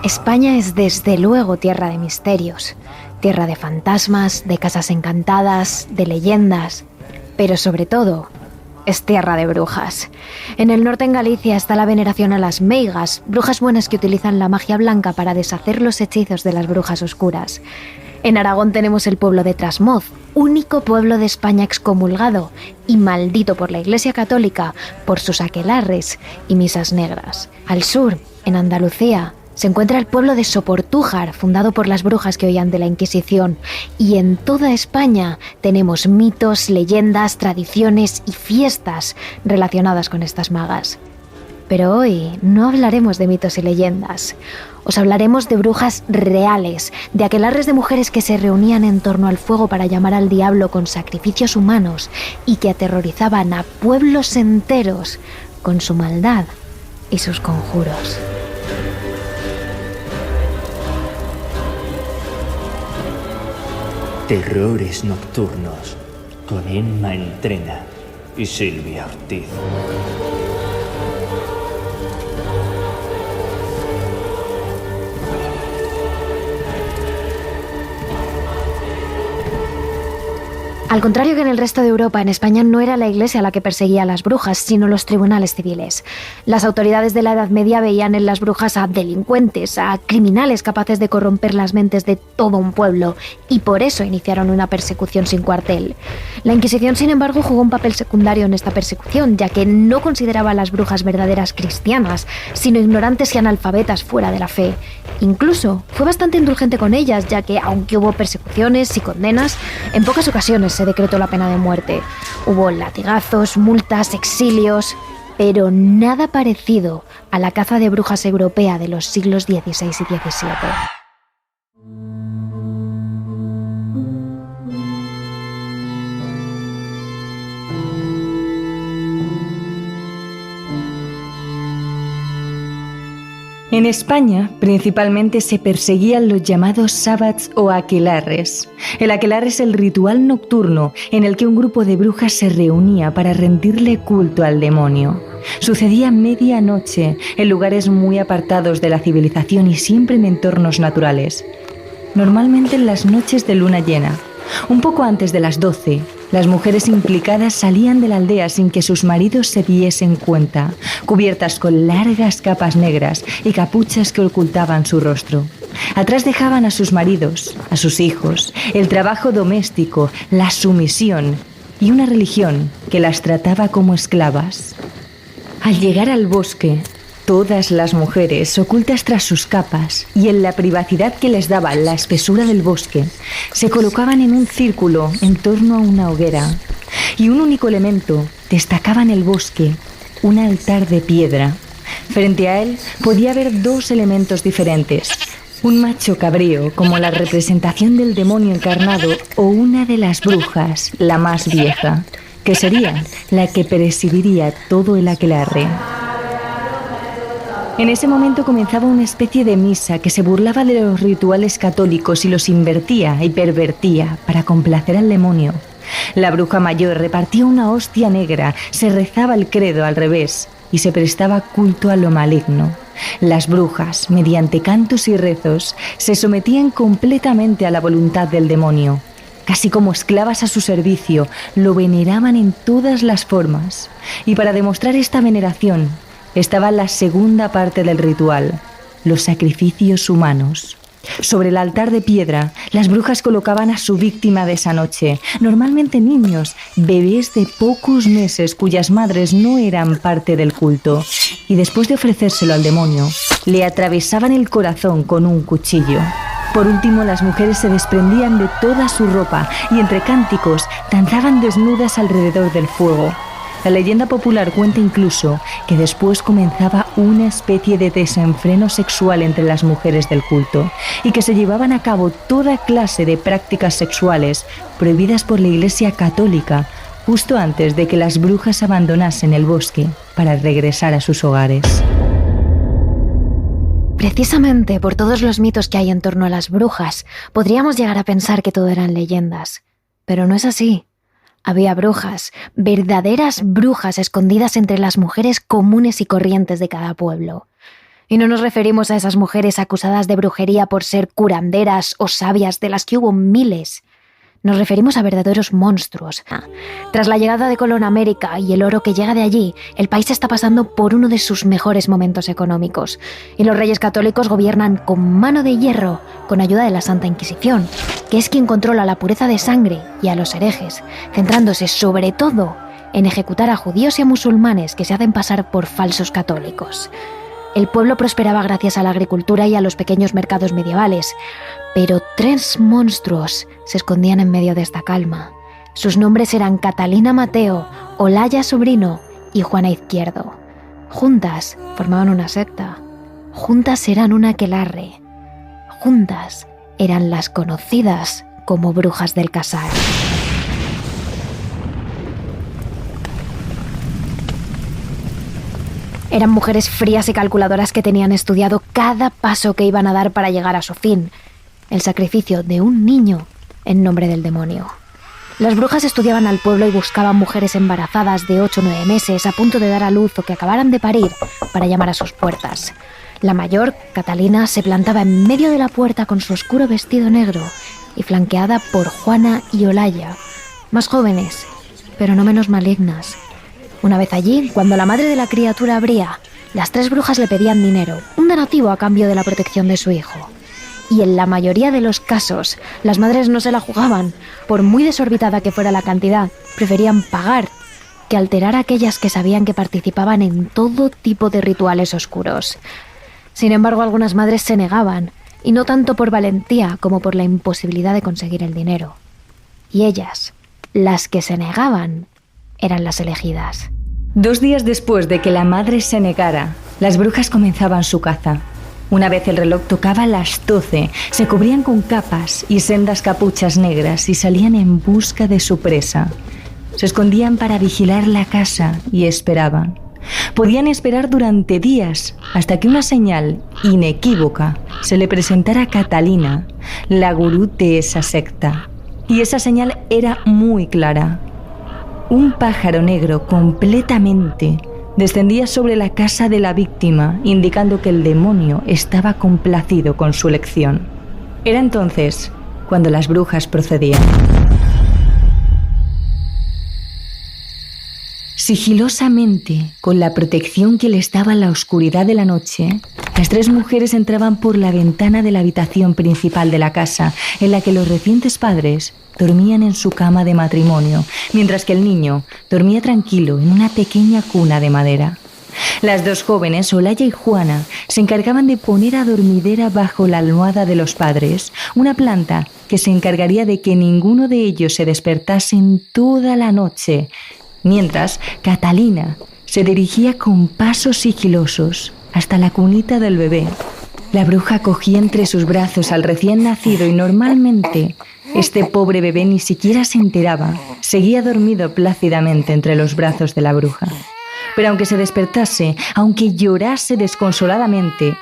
España es desde luego tierra de misterios, tierra de fantasmas, de casas encantadas, de leyendas, pero sobre todo es tierra de brujas. En el norte, en Galicia, está la veneración a las meigas, brujas buenas que utilizan la magia blanca para deshacer los hechizos de las brujas oscuras. En Aragón tenemos el pueblo de Trasmoz, único pueblo de España excomulgado y maldito por la Iglesia Católica por sus aquelarres y misas negras. Al sur, en Andalucía, se encuentra el pueblo de Soportújar, fundado por las brujas que oían de la Inquisición. Y en toda España tenemos mitos, leyendas, tradiciones y fiestas relacionadas con estas magas. Pero hoy no hablaremos de mitos y leyendas. Os hablaremos de brujas reales, de aquelarres de mujeres que se reunían en torno al fuego para llamar al diablo con sacrificios humanos y que aterrorizaban a pueblos enteros con su maldad y sus conjuros. Terrores nocturnos con Emma Entrena y Silvia Ortiz. Al contrario que en el resto de Europa, en España no era la Iglesia la que perseguía a las brujas, sino los tribunales civiles. Las autoridades de la Edad Media veían en las brujas a delincuentes, a criminales capaces de corromper las mentes de todo un pueblo, y por eso iniciaron una persecución sin cuartel. La Inquisición, sin embargo, jugó un papel secundario en esta persecución, ya que no consideraba a las brujas verdaderas cristianas, sino ignorantes y analfabetas fuera de la fe. Incluso fue bastante indulgente con ellas, ya que, aunque hubo persecuciones y condenas, en pocas ocasiones se decretó la pena de muerte. Hubo latigazos, multas, exilios, pero nada parecido a la caza de brujas europea de los siglos XVI y XVII. En España, principalmente se perseguían los llamados sabbats o aquelarres. El aquelarre es el ritual nocturno en el que un grupo de brujas se reunía para rendirle culto al demonio. Sucedía a medianoche, en lugares muy apartados de la civilización y siempre en entornos naturales. Normalmente en las noches de luna llena. Un poco antes de las 12, las mujeres implicadas salían de la aldea sin que sus maridos se diesen cuenta, cubiertas con largas capas negras y capuchas que ocultaban su rostro. Atrás dejaban a sus maridos, a sus hijos, el trabajo doméstico, la sumisión y una religión que las trataba como esclavas. Al llegar al bosque, todas las mujeres, ocultas tras sus capas y en la privacidad que les daba la espesura del bosque, se colocaban en un círculo en torno a una hoguera. Y un único elemento destacaba en el bosque, un altar de piedra. Frente a él podía haber dos elementos diferentes: un macho cabrío, como la representación del demonio encarnado, o una de las brujas, la más vieja, que sería la que presidiría todo el aquelarre. En ese momento comenzaba una especie de misa que se burlaba de los rituales católicos y los invertía y pervertía para complacer al demonio. La bruja mayor repartía una hostia negra, se rezaba el credo al revés y se prestaba culto a lo maligno. Las brujas, mediante cantos y rezos, se sometían completamente a la voluntad del demonio. Casi como esclavas a su servicio, lo veneraban en todas las formas. Y para demostrar esta veneración, estaba la segunda parte del ritual, los sacrificios humanos. Sobre el altar de piedra, las brujas colocaban a su víctima de esa noche, normalmente niños, bebés de pocos meses cuyas madres no eran parte del culto, y después de ofrecérselo al demonio, le atravesaban el corazón con un cuchillo. Por último, las mujeres se desprendían de toda su ropa y entre cánticos danzaban desnudas alrededor del fuego. La leyenda popular cuenta incluso que después comenzaba una especie de desenfreno sexual entre las mujeres del culto y que se llevaban a cabo toda clase de prácticas sexuales prohibidas por la Iglesia Católica justo antes de que las brujas abandonasen el bosque para regresar a sus hogares. Precisamente por todos los mitos que hay en torno a las brujas, podríamos llegar a pensar que todo eran leyendas. Pero no es así. Había brujas, verdaderas brujas escondidas entre las mujeres comunes y corrientes de cada pueblo. Y no nos referimos a esas mujeres acusadas de brujería por ser curanderas o sabias, de las que hubo miles. Nos referimos a verdaderos monstruos. Tras la llegada de Colón a América y el oro que llega de allí, el país está pasando por uno de sus mejores momentos económicos. Y los reyes católicos gobiernan con mano de hierro, con ayuda de la Santa Inquisición, que es quien controla la pureza de sangre y a los herejes, centrándose sobre todo en ejecutar a judíos y a musulmanes que se hacen pasar por falsos católicos. El pueblo prosperaba gracias a la agricultura y a los pequeños mercados medievales, pero 3 monstruos se escondían en medio de esta calma. Sus nombres eran Catalina Mateo, Olaya Sobrino y Juana Izquierdo. Juntas formaban una secta. Juntas eran un aquelarre. Juntas eran las conocidas como Brujas del Casar. Eran mujeres frías y calculadoras que tenían estudiado cada paso que iban a dar para llegar a su fin, el sacrificio de un niño en nombre del demonio. Las brujas estudiaban al pueblo y buscaban mujeres embarazadas de 8 o 9 meses a punto de dar a luz o que acabaran de parir para llamar a sus puertas. La mayor, Catalina, se plantaba en medio de la puerta con su oscuro vestido negro y flanqueada por Juana y Olaya, más jóvenes, pero no menos malignas. Una vez allí, cuando la madre de la criatura abría, las 3 brujas le pedían dinero, un donativo a cambio de la protección de su hijo. Y en la mayoría de los casos, las madres no se la jugaban. Por muy desorbitada que fuera la cantidad, preferían pagar que alterar a aquellas que sabían que participaban en todo tipo de rituales oscuros. Sin embargo, algunas madres se negaban, y no tanto por valentía como por la imposibilidad de conseguir el dinero. Y ellas, las que se negaban, eran las elegidas. 2 días después de que la madre se negara, las brujas comenzaban su caza. Una vez el reloj tocaba las 12, se cubrían con capas y sendas capuchas negras y salían en busca de su presa. Se escondían para vigilar la casa y esperaban. Podían esperar durante días hasta que una señal inequívoca se le presentara a Catalina, la gurú de esa secta. Y esa señal era muy clara. Un pájaro negro completamente descendía sobre la casa de la víctima, indicando que el demonio estaba complacido con su elección. Era entonces cuando las brujas procedían. Sigilosamente, con la protección que les daba la oscuridad de la noche, las 3 mujeres entraban por la ventana de la habitación principal de la casa, en la que los recientes padres dormían en su cama de matrimonio, mientras que el niño dormía tranquilo en una pequeña cuna de madera. Las 2 jóvenes, Olaya y Juana, se encargaban de poner a dormidera bajo la almohada de los padres, una planta que se encargaría de que ninguno de ellos se despertase en toda la noche, mientras Catalina se dirigía con pasos sigilosos hasta la cunita del bebé. La bruja cogía entre sus brazos al recién nacido y normalmente este pobre bebé ni siquiera se enteraba, seguía dormido plácidamente entre los brazos de la bruja. Pero aunque se despertase, aunque llorase desconsoladamente,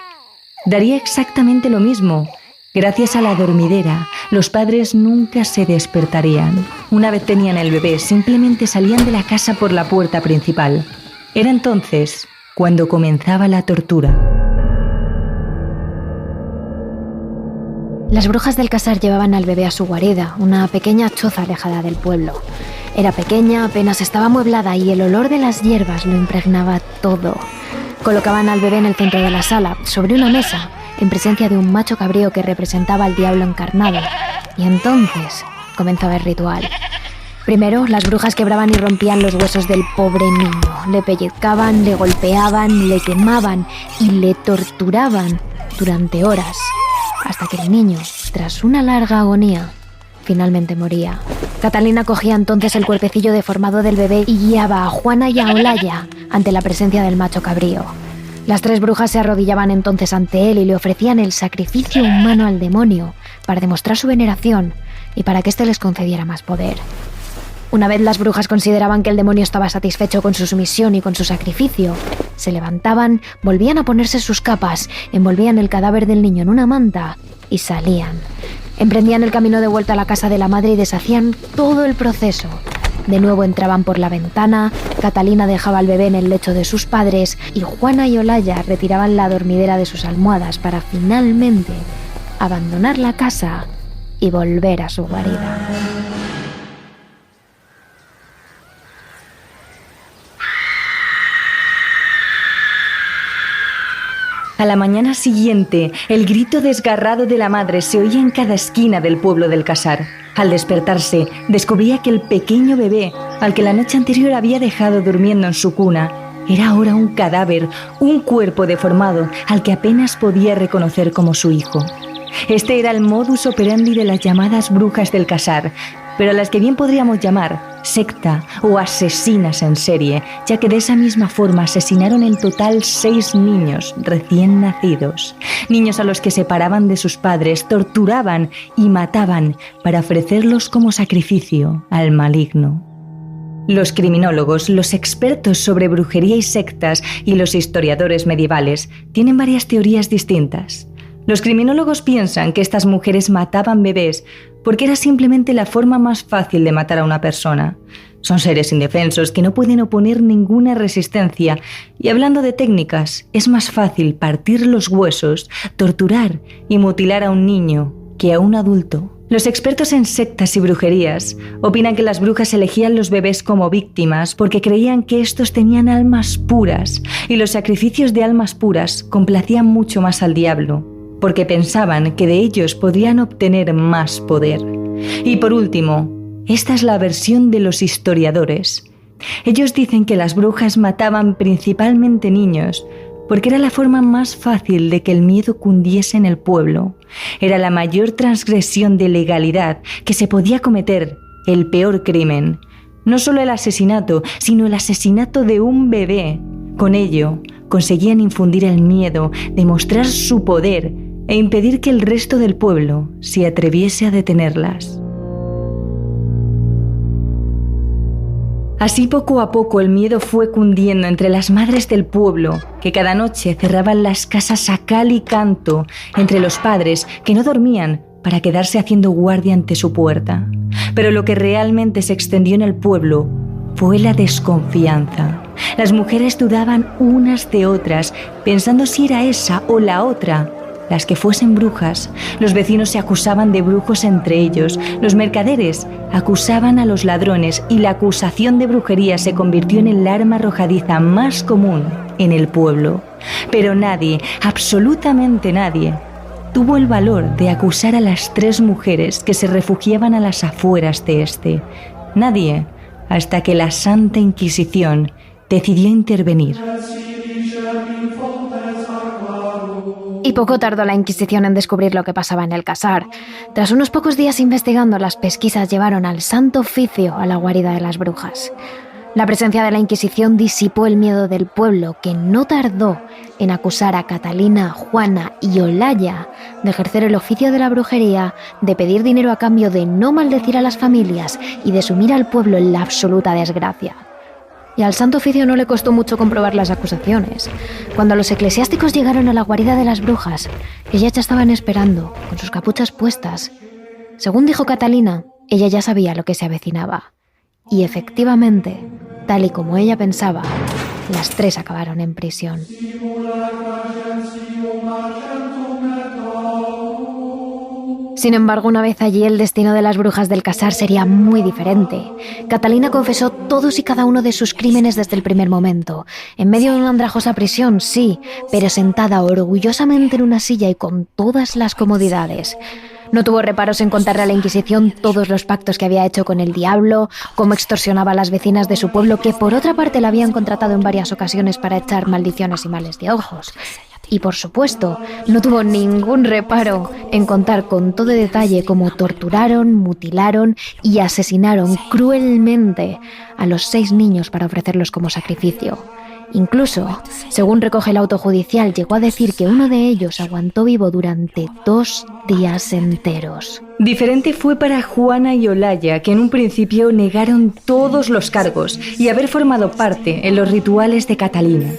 daría exactamente lo mismo. Gracias a la dormidera, los padres nunca se despertarían. Una vez tenían el bebé, simplemente salían de la casa por la puerta principal. Era entonces cuando comenzaba la tortura. Las brujas del casar llevaban al bebé a su guarida, una pequeña choza alejada del pueblo. Era pequeña, apenas estaba amueblada y el olor de las hierbas lo impregnaba todo. Colocaban al bebé en el centro de la sala, sobre una mesa, en presencia de un macho cabrío que representaba al diablo encarnado. Y entonces comenzaba el ritual. Primero, las brujas quebraban y rompían los huesos del pobre niño. Le pellizcaban, le golpeaban, le quemaban y le torturaban durante horas, hasta que el niño, tras una larga agonía, finalmente moría. Catalina cogía entonces el cuerpecillo deformado del bebé y guiaba a Juana y a Olaya ante la presencia del macho cabrío. Las 3 brujas se arrodillaban entonces ante él y le ofrecían el sacrificio humano al demonio para demostrar su veneración y para que éste les concediera más poder. Una vez las brujas consideraban que el demonio estaba satisfecho con su sumisión y con su sacrificio, se levantaban, volvían a ponerse sus capas, envolvían el cadáver del niño en una manta y salían. Emprendían el camino de vuelta a la casa de la madre y deshacían todo el proceso, De nuevo entraban por la ventana, Catalina dejaba al bebé en el lecho de sus padres y Juana y Olalla retiraban la dormidera de sus almohadas para finalmente abandonar la casa y volver a su guarida. A la mañana siguiente, el grito desgarrado de la madre se oía en cada esquina del pueblo del Casar. Al despertarse, descubría que el pequeño bebé, al que la noche anterior había dejado durmiendo en su cuna, era ahora un cadáver, un cuerpo deformado, al que apenas podía reconocer como su hijo. Este era el modus operandi de las llamadas brujas del Casar, pero a las que bien podríamos llamar secta o asesinas en serie, ya que de esa misma forma asesinaron en total 6 niños recién nacidos. Niños a los que separaban de sus padres, torturaban y mataban para ofrecerlos como sacrificio al maligno. Los criminólogos, los expertos sobre brujería y sectas y los historiadores medievales tienen varias teorías distintas. Los criminólogos piensan que estas mujeres mataban bebés porque era simplemente la forma más fácil de matar a una persona. Son seres indefensos que no pueden oponer ninguna resistencia y hablando de técnicas, es más fácil partir los huesos, torturar y mutilar a un niño que a un adulto. Los expertos en sectas y brujerías opinan que las brujas elegían los bebés como víctimas porque creían que estos tenían almas puras y los sacrificios de almas puras complacían mucho más al diablo, porque pensaban que de ellos podrían obtener más poder. Y por último, esta es la versión de los historiadores. Ellos dicen que las brujas mataban principalmente niños, porque era la forma más fácil de que el miedo cundiese en el pueblo. Era la mayor transgresión de legalidad que se podía cometer, el peor crimen. No solo el asesinato, sino el asesinato de un bebé. Con ello, conseguían infundir el miedo, demostrar su poder e impedir que el resto del pueblo se atreviese a detenerlas. Así poco a poco el miedo fue cundiendo entre las madres del pueblo, que cada noche cerraban las casas a cal y canto entre los padres que no dormían para quedarse haciendo guardia ante su puerta. Pero lo que realmente se extendió en el pueblo fue la desconfianza. Las mujeres dudaban unas de otras, pensando si era esa o la otra las que fuesen brujas. Los vecinos se acusaban de brujos entre ellos, los mercaderes acusaban a los ladrones y la acusación de brujería se convirtió en el arma arrojadiza más común en el pueblo. Pero nadie, absolutamente nadie, tuvo el valor de acusar a las 3 mujeres que se refugiaban a las afueras de este. Nadie, hasta que la Santa Inquisición decidió intervenir. Y poco tardó la Inquisición en descubrir lo que pasaba en el Casar. Tras unos pocos días investigando, las pesquisas llevaron al Santo Oficio a la guarida de las brujas. La presencia de la Inquisición disipó el miedo del pueblo, que no tardó en acusar a Catalina, Juana y Olalla de ejercer el oficio de la brujería, de pedir dinero a cambio de no maldecir a las familias y de sumir al pueblo en la absoluta desgracia. Y al Santo Oficio no le costó mucho comprobar las acusaciones. Cuando los eclesiásticos llegaron a la guarida de las brujas, ellas ya estaban esperando, con sus capuchas puestas. Según dijo Catalina, ella ya sabía lo que se avecinaba. Y efectivamente, tal y como ella pensaba, las 3 acabaron en prisión. Sin embargo, una vez allí, el destino de las brujas del Casar sería muy diferente. Catalina confesó todos y cada uno de sus crímenes desde el primer momento. En medio de una andrajosa prisión, sí, pero sentada orgullosamente en una silla y con todas las comodidades. No tuvo reparos en contarle a la Inquisición todos los pactos que había hecho con el diablo, cómo extorsionaba a las vecinas de su pueblo, que por otra parte la habían contratado en varias ocasiones para echar maldiciones y males de ojos. Y por supuesto, no tuvo ningún reparo en contar con todo detalle cómo torturaron, mutilaron y asesinaron cruelmente a los 6 niños para ofrecerlos como sacrificio. Incluso, según recoge el auto judicial, llegó a decir que uno de ellos aguantó vivo durante 2 días enteros. Diferente fue para Juana y Olalla, que en un principio negaron todos los cargos y haber formado parte en los rituales de Catalina.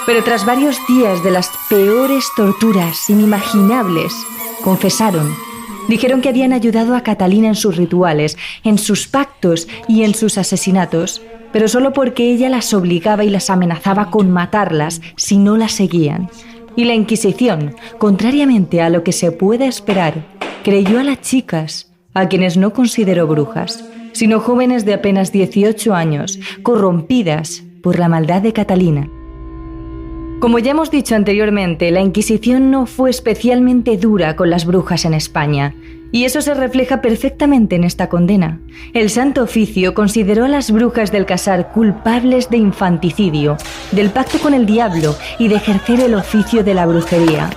Pero tras varios días de las peores torturas inimaginables, confesaron Dijeron que habían ayudado a Catalina en sus rituales, en sus pactos y en sus asesinatos, pero solo porque ella las obligaba y las amenazaba con matarlas si no las seguían. Y la Inquisición, contrariamente a lo que se puede esperar, creyó a las chicas, a quienes no consideró brujas, sino jóvenes de apenas 18 años, corrompidas por la maldad de Catalina. Como ya hemos dicho anteriormente, la Inquisición no fue especialmente dura con las brujas en España, y eso se refleja perfectamente en esta condena. El Santo Oficio consideró a las brujas del Casar culpables de infanticidio, del pacto con el diablo y de ejercer el oficio de la brujería.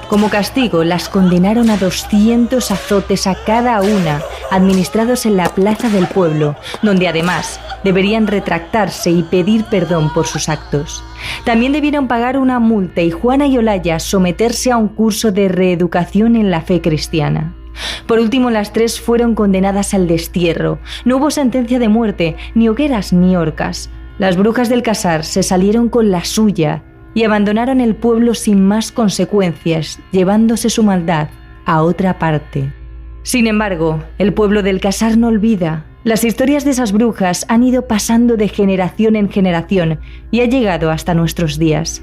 Como castigo, las condenaron a 200 azotes a cada una, administrados en la plaza del pueblo, donde además deberían retractarse y pedir perdón por sus actos. También debieron pagar una multa y Juana y Olaya someterse a un curso de reeducación en la fe cristiana. Por último, las tres fueron condenadas al destierro. No hubo sentencia de muerte, ni hogueras ni horcas. Las brujas del Casar se salieron con la suya y abandonaron el pueblo sin más consecuencias, llevándose su maldad a otra parte. Sin embargo, el pueblo del Casar no olvida. Las historias de esas brujas han ido pasando de generación en generación y ha llegado hasta nuestros días.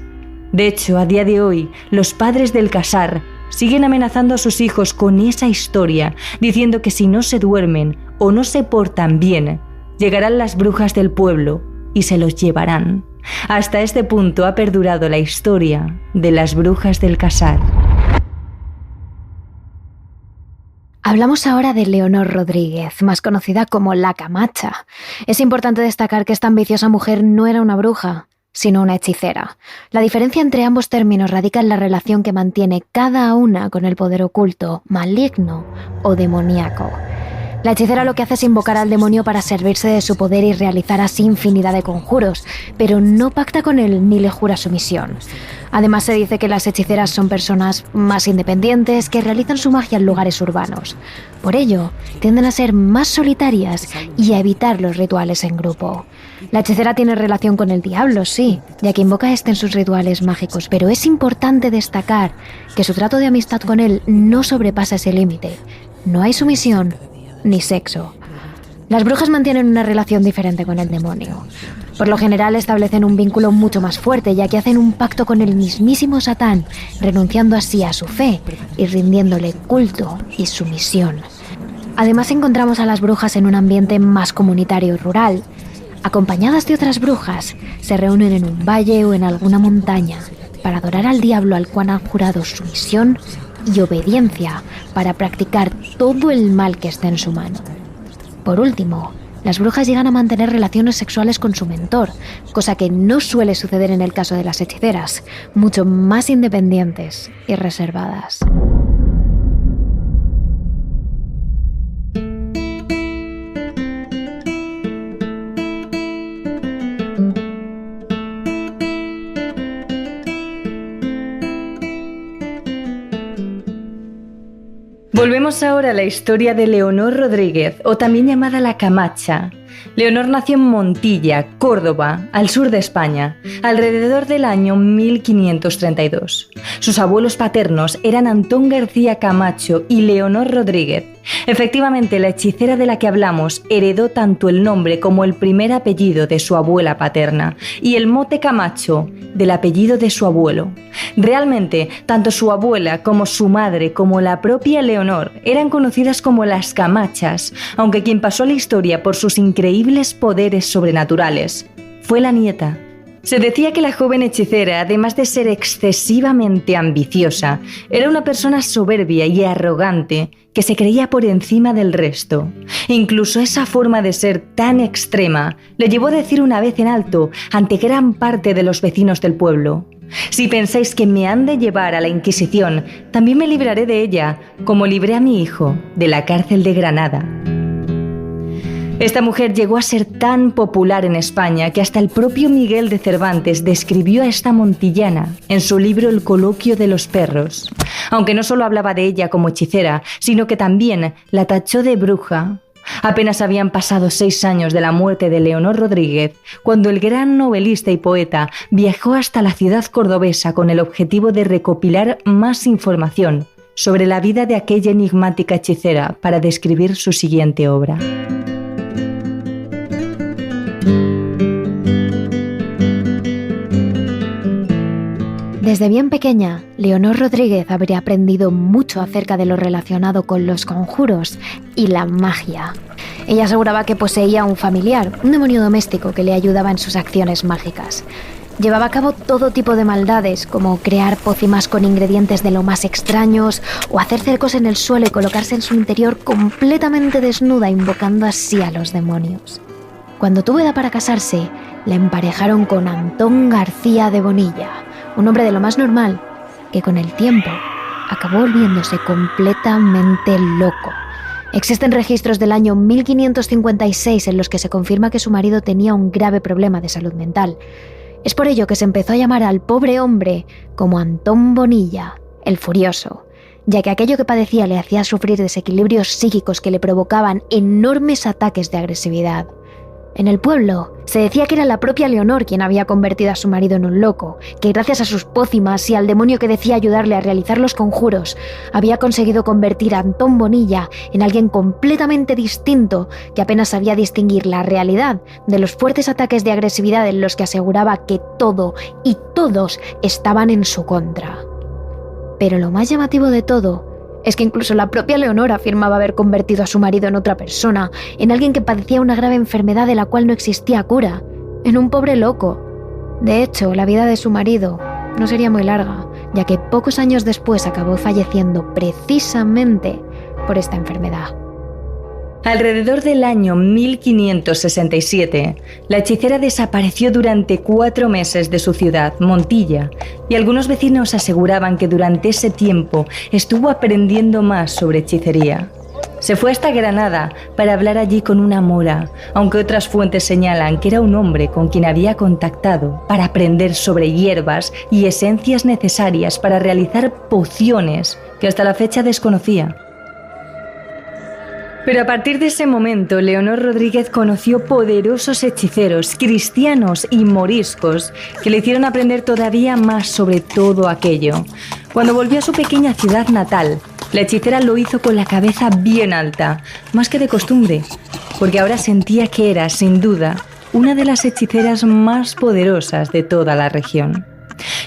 De hecho, a día de hoy, los padres del Casar siguen amenazando a sus hijos con esa historia, diciendo que si no se duermen o no se portan bien, llegarán las brujas del pueblo y se los llevarán. Hasta este punto ha perdurado la historia de las brujas del Casar. Hablamos ahora de Leonor Rodríguez, más conocida como La Camacha. Es importante destacar que esta ambiciosa mujer no era una bruja, sino una hechicera. La diferencia entre ambos términos radica en la relación que mantiene cada una con el poder oculto, maligno o demoníaco. La hechicera lo que hace es invocar al demonio para servirse de su poder y realizar así infinidad de conjuros, pero no pacta con él ni le jura sumisión. Además, se dice que las hechiceras son personas más independientes que realizan su magia en lugares urbanos. Por ello, tienden a ser más solitarias y a evitar los rituales en grupo. La hechicera tiene relación con el diablo, sí, ya que invoca a este en sus rituales mágicos, pero es importante destacar que su trato de amistad con él no sobrepasa ese límite. No hay sumisión ni sexo. Las brujas mantienen una relación diferente con el demonio. Por lo general establecen un vínculo mucho más fuerte, ya que hacen un pacto con el mismísimo Satán, renunciando así a su fe y rindiéndole culto y sumisión. Además, encontramos a las brujas en un ambiente más comunitario y rural. Acompañadas de otras brujas, se reúnen en un valle o en alguna montaña para adorar al diablo al cual han jurado sumisión y obediencia para practicar todo el mal que esté en su mano. Por último, las brujas llegan a mantener relaciones sexuales con su mentor, cosa que no suele suceder en el caso de las hechiceras, mucho más independientes y reservadas. Volvemos ahora a la historia de Leonor Rodríguez, o también llamada La Camacha. Leonor nació en Montilla, Córdoba, al sur de España, alrededor del año 1532. Sus abuelos paternos eran Antón García Camacho y Leonor Rodríguez. Efectivamente, la hechicera de la que hablamos heredó tanto el nombre como el primer apellido de su abuela paterna y el mote Camacho del apellido de su abuelo. Realmente, tanto su abuela como su madre como la propia Leonor eran conocidas como las Camachas, aunque quien pasó a la historia por sus increíbles poderes sobrenaturales fue la nieta. Se decía que la joven hechicera, además de ser excesivamente ambiciosa, era una persona soberbia y arrogante que se creía por encima del resto. Incluso esa forma de ser tan extrema le llevó a decir una vez en alto ante gran parte de los vecinos del pueblo: «Si pensáis que me han de llevar a la Inquisición, también me libraré de ella, como libré a mi hijo de la cárcel de Granada». Esta mujer llegó a ser tan popular en España que hasta el propio Miguel de Cervantes describió a esta montillana en su libro El coloquio de los perros. Aunque no solo hablaba de ella como hechicera, sino que también la tachó de bruja. Apenas habían pasado 6 años de la muerte de Leonor Rodríguez cuando el gran novelista y poeta viajó hasta la ciudad cordobesa con el objetivo de recopilar más información sobre la vida de aquella enigmática hechicera para describir su siguiente obra. Desde bien pequeña, Leonor Rodríguez habría aprendido mucho acerca de lo relacionado con los conjuros y la magia. Ella aseguraba que poseía un familiar, un demonio doméstico que le ayudaba en sus acciones mágicas. Llevaba a cabo todo tipo de maldades, como crear pócimas con ingredientes de lo más extraños o hacer cercos en el suelo y colocarse en su interior completamente desnuda, invocando así a los demonios. Cuando tuvo edad para casarse, la emparejaron con Antón García de Bonilla, un hombre de lo más normal, que con el tiempo acabó volviéndose completamente loco. Existen registros del año 1556 en los que se confirma que su marido tenía un grave problema de salud mental. Es por ello que se empezó a llamar al pobre hombre como Antón Bonilla, el Furioso, ya que aquello que padecía le hacía sufrir desequilibrios psíquicos que le provocaban enormes ataques de agresividad. En el pueblo se decía que era la propia Leonor quien había convertido a su marido en un loco, que gracias a sus pócimas y al demonio que decía ayudarle a realizar los conjuros, había conseguido convertir a Antón Bonilla en alguien completamente distinto que apenas sabía distinguir la realidad de los fuertes ataques de agresividad en los que aseguraba que todo y todos estaban en su contra. Pero lo más llamativo de todo es que incluso la propia Leonor afirmaba haber convertido a su marido en otra persona, en alguien que padecía una grave enfermedad de la cual no existía cura, en un pobre loco. De hecho, la vida de su marido no sería muy larga, ya que pocos años después acabó falleciendo precisamente por esta enfermedad. Alrededor del año 1567, la hechicera desapareció durante 4 meses de su ciudad, Montilla, y algunos vecinos aseguraban que durante ese tiempo estuvo aprendiendo más sobre hechicería. Se fue hasta Granada para hablar allí con una mora, aunque otras fuentes señalan que era un hombre con quien había contactado para aprender sobre hierbas y esencias necesarias para realizar pociones que hasta la fecha desconocía. Pero a partir de ese momento, Leonor Rodríguez conoció poderosos hechiceros, cristianos y moriscos que le hicieron aprender todavía más sobre todo aquello. Cuando volvió a su pequeña ciudad natal, la hechicera lo hizo con la cabeza bien alta, más que de costumbre, porque ahora sentía que era, sin duda, una de las hechiceras más poderosas de toda la región.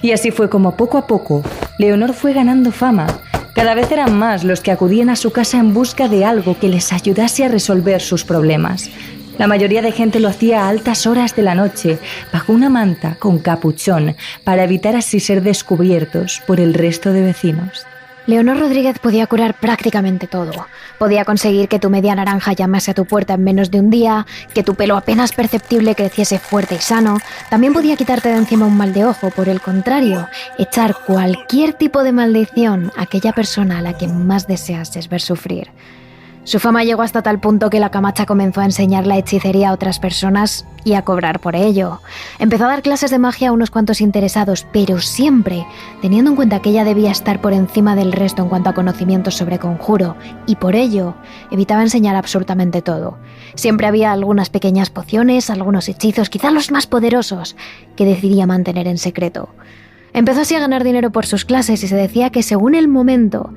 Y así fue como poco a poco, Leonor fue ganando fama. Cada vez eran más los que acudían a su casa en busca de algo que les ayudase a resolver sus problemas. La mayoría de gente lo hacía a altas horas de la noche, bajo una manta con capuchón, para evitar así ser descubiertos por el resto de vecinos. Leonor Rodríguez podía curar prácticamente todo. Podía conseguir que tu media naranja llamase a tu puerta en menos de un día, que tu pelo apenas perceptible creciese fuerte y sano. También podía quitarte de encima un mal de ojo. Por el contrario, echar cualquier tipo de maldición a aquella persona a la que más deseases ver sufrir. Su fama llegó hasta tal punto que la Camacha comenzó a enseñar la hechicería a otras personas y a cobrar por ello. Empezó a dar clases de magia a unos cuantos interesados, pero siempre teniendo en cuenta que ella debía estar por encima del resto en cuanto a conocimientos sobre conjuro, y por ello evitaba enseñar absolutamente todo. Siempre había algunas pequeñas pociones, algunos hechizos, quizás los más poderosos, que decidía mantener en secreto. Empezó así a ganar dinero por sus clases y se decía que según el momento,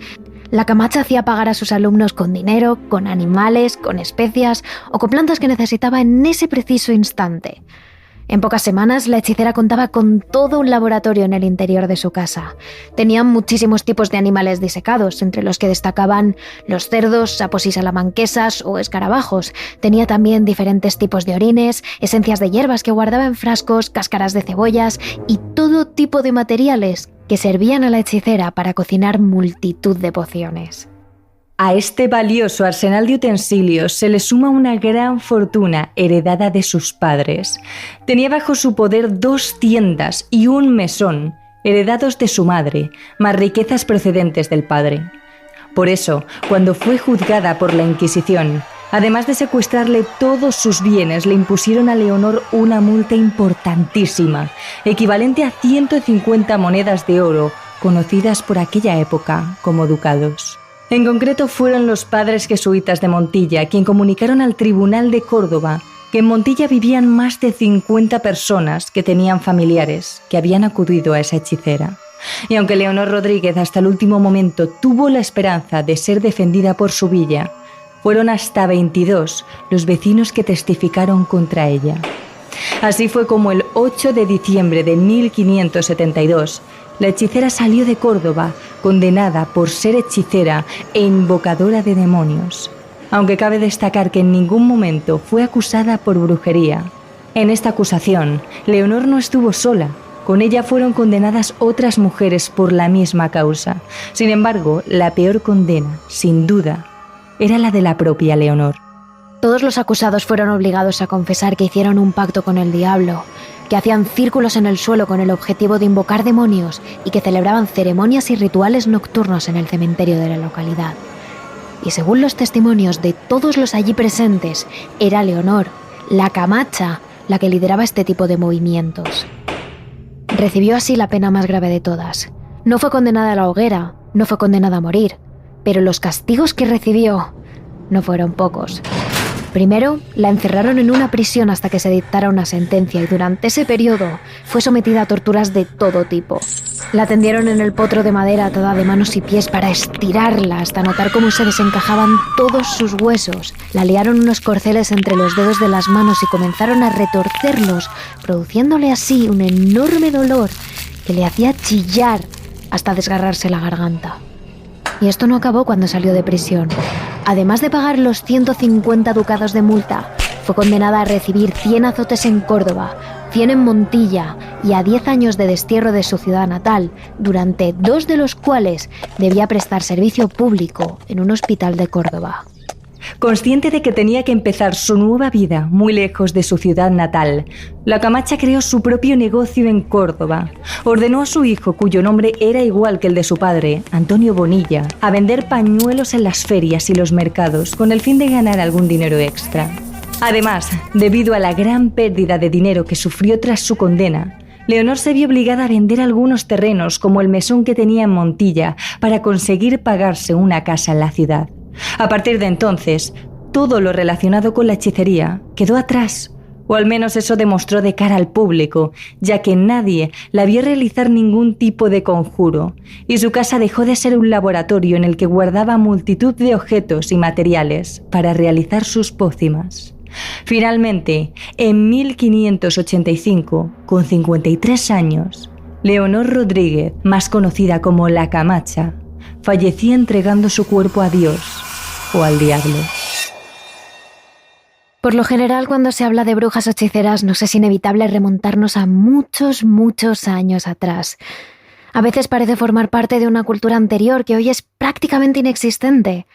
la Camacha hacía pagar a sus alumnos con dinero, con animales, con especias o con plantas que necesitaba en ese preciso instante. En pocas semanas, la hechicera contaba con todo un laboratorio en el interior de su casa. Tenían muchísimos tipos de animales disecados, entre los que destacaban los cerdos, sapos y salamanquesas o escarabajos. Tenía también diferentes tipos de orines, esencias de hierbas que guardaba en frascos, cáscaras de cebollas y todo tipo de materiales que servían a la hechicera para cocinar multitud de pociones. A este valioso arsenal de utensilios se le suma una gran fortuna heredada de sus padres. Tenía bajo su poder 2 tiendas y un mesón, heredados de su madre, más riquezas procedentes del padre. Por eso, cuando fue juzgada por la Inquisición, además de secuestrarle todos sus bienes, le impusieron a Leonor una multa importantísima, equivalente a 150 monedas de oro, conocidas por aquella época como ducados. En concreto fueron los padres jesuitas de Montilla quien comunicaron al Tribunal de Córdoba que en Montilla vivían más de 50 personas que tenían familiares que habían acudido a esa hechicera. Y aunque Leonor Rodríguez hasta el último momento tuvo la esperanza de ser defendida por su villa, fueron hasta 22 los vecinos que testificaron contra ella. Así fue como el 8 de diciembre de 1572, la hechicera salió de Córdoba, condenada por ser hechicera e invocadora de demonios, aunque cabe destacar que en ningún momento fue acusada por brujería. En esta acusación, Leonor no estuvo sola. Con ella fueron condenadas otras mujeres por la misma causa. Sin embargo, la peor condena, sin duda, era la de la propia Leonor. Todos los acusados fueron obligados a confesar que hicieron un pacto con el diablo, que hacían círculos en el suelo con el objetivo de invocar demonios y que celebraban ceremonias y rituales nocturnos en el cementerio de la localidad. Y según los testimonios de todos los allí presentes, era Leonor, la Camacha, la que lideraba este tipo de movimientos. Recibió así la pena más grave de todas. No fue condenada a la hoguera, no fue condenada a morir, pero los castigos que recibió no fueron pocos. Primero, la encerraron en una prisión hasta que se dictara una sentencia y durante ese periodo fue sometida a torturas de todo tipo. La tendieron en el potro de madera atada de manos y pies para estirarla hasta notar cómo se desencajaban todos sus huesos. La liaron unos corceles entre los dedos de las manos y comenzaron a retorcerlos, produciéndole así un enorme dolor que le hacía chillar hasta desgarrarse la garganta. Y esto no acabó cuando salió de prisión. Además de pagar los 150 ducados de multa, fue condenada a recibir 100 azotes en Córdoba, 100 en Montilla y a 10 años de destierro de su ciudad natal, durante 2 de los cuales debía prestar servicio público en un hospital de Córdoba. Consciente de que tenía que empezar su nueva vida muy lejos de su ciudad natal, la Camacha creó su propio negocio en Córdoba. Ordenó a su hijo, cuyo nombre era igual que el de su padre, Antonio Bonilla, a vender pañuelos en las ferias y los mercados con el fin de ganar algún dinero extra. Además, debido a la gran pérdida de dinero que sufrió tras su condena, Leonor se vio obligada a vender algunos terrenos como el mesón que tenía en Montilla para conseguir pagarse una casa en la ciudad. A partir de entonces, todo lo relacionado con la hechicería quedó atrás, o al menos eso demostró de cara al público, ya que nadie la vio realizar ningún tipo de conjuro, y su casa dejó de ser un laboratorio en el que guardaba multitud de objetos y materiales para realizar sus pócimas. Finalmente, en 1585, con 53 años, Leonor Rodríguez, más conocida como la Camacha, fallecía entregando su cuerpo a Dios o al diablo. Por lo general, cuando se habla de brujas o hechiceras, nos es inevitable remontarnos a muchos años atrás. A veces parece formar parte de una cultura anterior que hoy es prácticamente inexistente.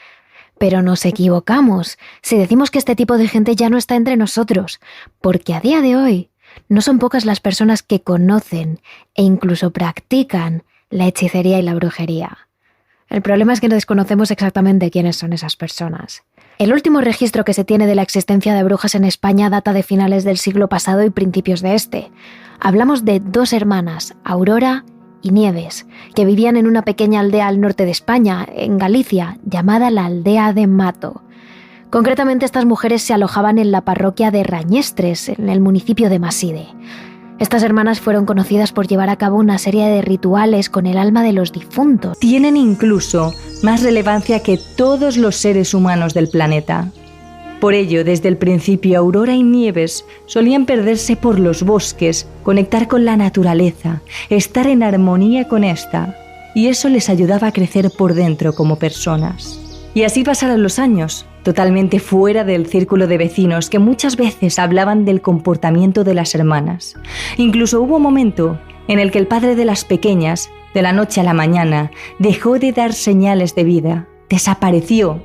Pero nos equivocamos si decimos que este tipo de gente ya no está entre nosotros, porque a día de hoy no son pocas las personas que conocen e incluso practican la hechicería y la brujería. El problema es que no desconocemos exactamente quiénes son esas personas. El último registro que se tiene de la existencia de brujas en España data de finales del siglo pasado y principios de este. Hablamos de 2 hermanas, Aurora y Nieves, que vivían en una pequeña aldea al norte de España, en Galicia, llamada la Aldea de Mato. Concretamente, estas mujeres se alojaban en la parroquia de Rañestres, en el municipio de Maside. Estas hermanas fueron conocidas por llevar a cabo una serie de rituales con el alma de los difuntos. Tienen incluso más relevancia que todos los seres humanos del planeta. Por ello, desde el principio, Aurora y Nieves solían perderse por los bosques, conectar con la naturaleza, estar en armonía con esta, y eso les ayudaba a crecer por dentro como personas. Y así pasaron los años, totalmente fuera del círculo de vecinos que muchas veces hablaban del comportamiento de las hermanas. Incluso hubo un momento en el que el padre de las pequeñas, de la noche a la mañana, dejó de dar señales de vida, desapareció,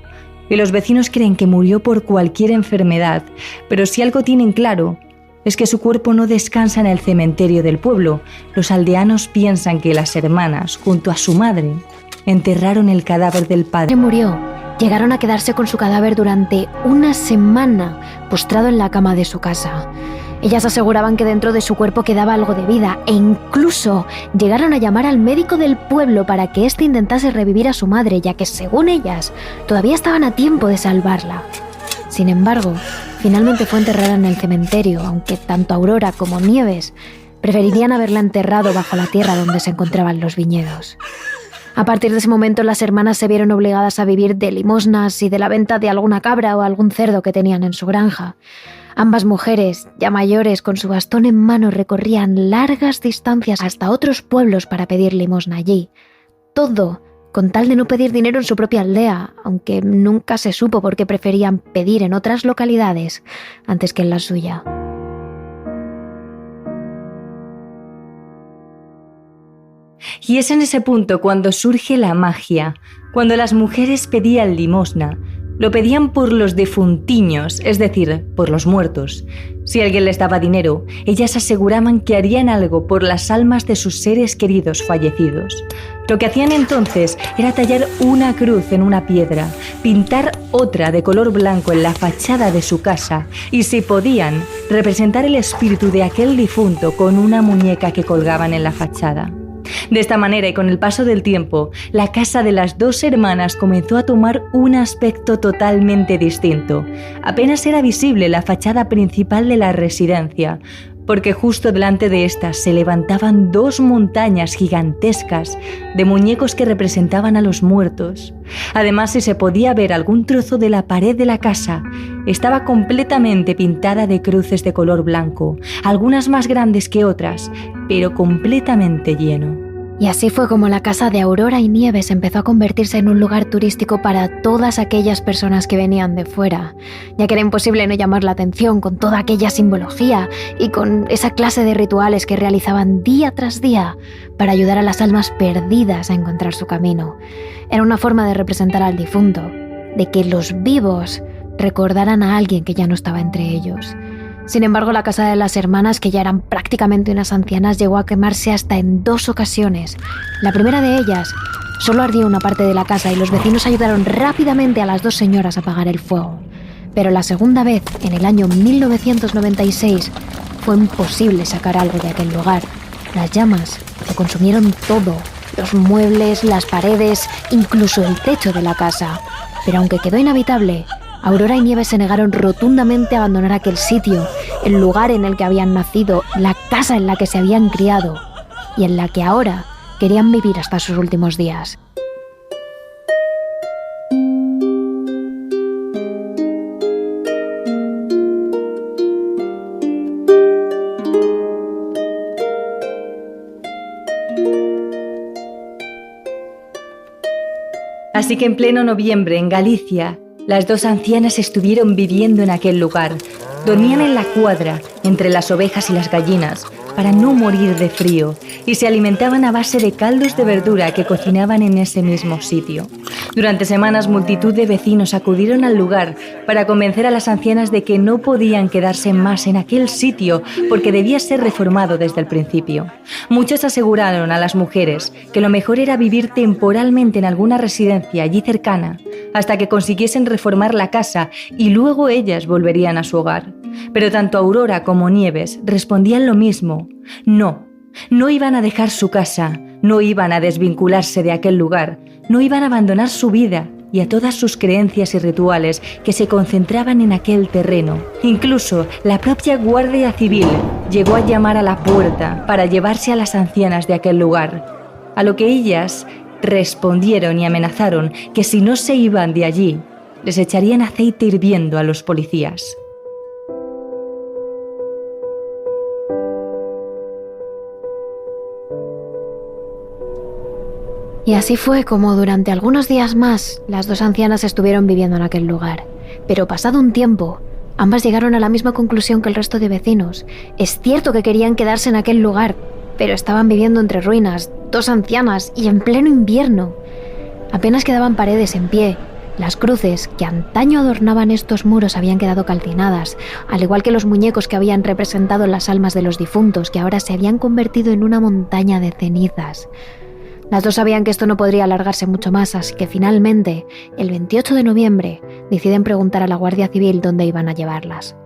y los vecinos creen que murió por cualquier enfermedad, pero si algo tienen claro, es que su cuerpo no descansa en el cementerio del pueblo. Los aldeanos piensan que las hermanas, junto a su madre, enterraron el cadáver del padre. Murió. Llegaron a quedarse con su cadáver durante una semana, postrado en la cama de su casa. Ellas aseguraban que dentro de su cuerpo quedaba algo de vida e incluso llegaron a llamar al médico del pueblo para que éste intentase revivir a su madre, ya que, según ellas, todavía estaban a tiempo de salvarla. Sin embargo, finalmente fue enterrada en el cementerio, aunque tanto Aurora como Nieves preferirían haberla enterrado bajo la tierra donde se encontraban los viñedos. A partir de ese momento, las hermanas se vieron obligadas a vivir de limosnas y de la venta de alguna cabra o algún cerdo que tenían en su granja. Ambas mujeres, ya mayores, con su bastón en mano, recorrían largas distancias hasta otros pueblos para pedir limosna allí. Todo con tal de no pedir dinero en su propia aldea, aunque nunca se supo por qué preferían pedir en otras localidades antes que en la suya. Y es en ese punto cuando surge la magia, cuando las mujeres pedían limosna. Lo pedían por los defuntiños, es decir, por los muertos. Si alguien les daba dinero, ellas aseguraban que harían algo por las almas de sus seres queridos fallecidos. Lo que hacían entonces era tallar una cruz en una piedra, pintar otra de color blanco en la fachada de su casa y, si podían, representar el espíritu de aquel difunto con una muñeca que colgaban en la fachada. De esta manera y con el paso del tiempo, la casa de las dos hermanas comenzó a tomar un aspecto totalmente distinto. Apenas era visible la fachada principal de la residencia, porque justo delante de esta se levantaban dos montañas gigantescas de muñecos que representaban a los muertos. Además, si se podía ver algún trozo de la pared de la casa, estaba completamente pintada de cruces de color blanco, algunas más grandes que otras, pero completamente lleno. Y así fue como la casa de Aurora y Nieves empezó a convertirse en un lugar turístico para todas aquellas personas que venían de fuera, ya que era imposible no llamar la atención con toda aquella simbología y con esa clase de rituales que realizaban día tras día para ayudar a las almas perdidas a encontrar su camino. Era una forma de representar al difunto, de que los vivos recordaran a alguien que ya no estaba entre ellos. Sin embargo, la casa de las hermanas, que ya eran prácticamente unas ancianas, llegó a quemarse hasta en 2 ocasiones. La primera de ellas solo ardía una parte de la casa y los vecinos ayudaron rápidamente a las 2 señoras a apagar el fuego. Pero la segunda vez, en el año 1996, fue imposible sacar algo de aquel lugar. Las llamas lo consumieron todo, los muebles, las paredes, incluso el techo de la casa. Pero aunque quedó inhabitable, Aurora y Nieves se negaron rotundamente a abandonar aquel sitio, el lugar en el que habían nacido, la casa en la que se habían criado y en la que ahora querían vivir hasta sus últimos días. Así que en pleno noviembre, en Galicia, las 2 ancianas estuvieron viviendo en aquel lugar. Dormían en la cuadra, entre las ovejas y las gallinas, para no morir de frío, y se alimentaban a base de caldos de verdura que cocinaban en ese mismo sitio. Durante semanas, multitud de vecinos acudieron al lugar para convencer a las ancianas de que no podían quedarse más en aquel sitio porque debía ser reformado desde el principio. Muchos aseguraron a las mujeres que lo mejor era vivir temporalmente en alguna residencia allí cercana, hasta que consiguiesen reformar la casa y luego ellas volverían a su hogar. Pero tanto Aurora como Nieves respondían lo mismo. No iban a dejar su casa, no iban a desvincularse de aquel lugar, no iban a abandonar su vida y a todas sus creencias y rituales que se concentraban en aquel terreno. Incluso la propia Guardia Civil llegó a llamar a la puerta para llevarse a las ancianas de aquel lugar, a lo que ellas respondieron y amenazaron que si no se iban de allí, les echarían aceite hirviendo a los policías. Y así fue como durante algunos días más las 2 ancianas estuvieron viviendo en aquel lugar. Pero pasado un tiempo, ambas llegaron a la misma conclusión que el resto de vecinos. Es cierto que querían quedarse en aquel lugar, pero estaban viviendo entre ruinas, 2 ancianas y en pleno invierno. Apenas quedaban paredes en pie. Las cruces que antaño adornaban estos muros habían quedado calcinadas, al igual que los muñecos que habían representado las almas de los difuntos, que ahora se habían convertido en una montaña de cenizas. Las 2 sabían que esto no podría alargarse mucho más, así que finalmente, el 28 de noviembre, deciden preguntar a la Guardia Civil dónde iban a llevarlas.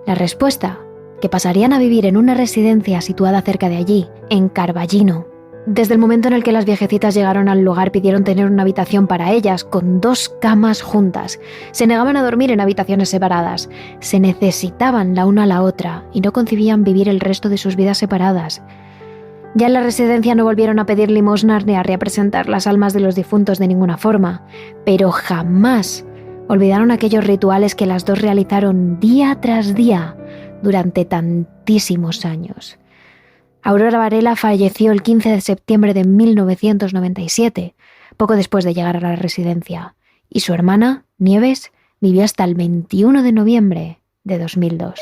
La respuesta, que pasarían a vivir en una residencia situada cerca de allí, en Carballino. Desde el momento en el que las viejecitas llegaron al lugar pidieron tener una habitación para ellas, con 2 camas juntas. Se negaban a dormir en habitaciones separadas. Se necesitaban la una a la otra y no concebían vivir el resto de sus vidas separadas. Ya en la residencia no volvieron a pedir limosnas ni a representar las almas de los difuntos de ninguna forma, pero jamás olvidaron aquellos rituales que las dos realizaron día tras día durante tantísimos años. Aurora Varela falleció el 15 de septiembre de 1997, poco después de llegar a la residencia, y su hermana, Nieves, vivió hasta el 21 de noviembre de 2002.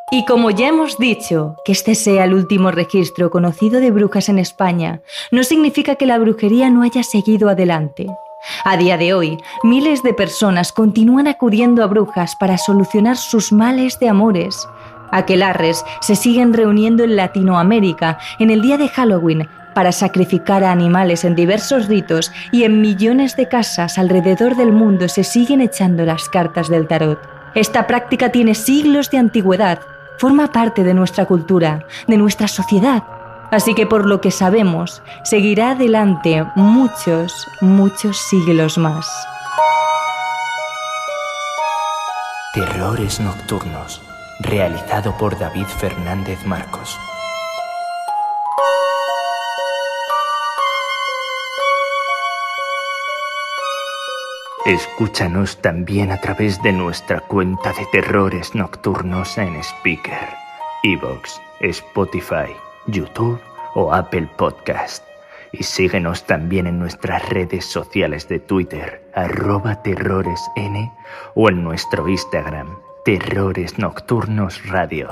Y como ya hemos dicho, que este sea el último registro conocido de brujas en España, no significa que la brujería no haya seguido adelante. A día de hoy, miles de personas continúan acudiendo a brujas para solucionar sus males de amores. Aquelarres se siguen reuniendo en Latinoamérica en el día de Halloween para sacrificar a animales en diversos ritos, y en millones de casas alrededor del mundo se siguen echando las cartas del tarot. Esta práctica tiene siglos de antigüedad. Forma parte de nuestra cultura, de nuestra sociedad. Así que por lo que sabemos, seguirá adelante muchos, muchos siglos más. Terrores Nocturnos, realizado por David Fernández Marcos. Escúchanos también a través de nuestra cuenta de Terrores Nocturnos en Spreaker, iVoox, Spotify, YouTube o Apple Podcast. Y síguenos también en nuestras redes sociales de Twitter, @terroresn, o en nuestro Instagram, Terrores Nocturnos Radio.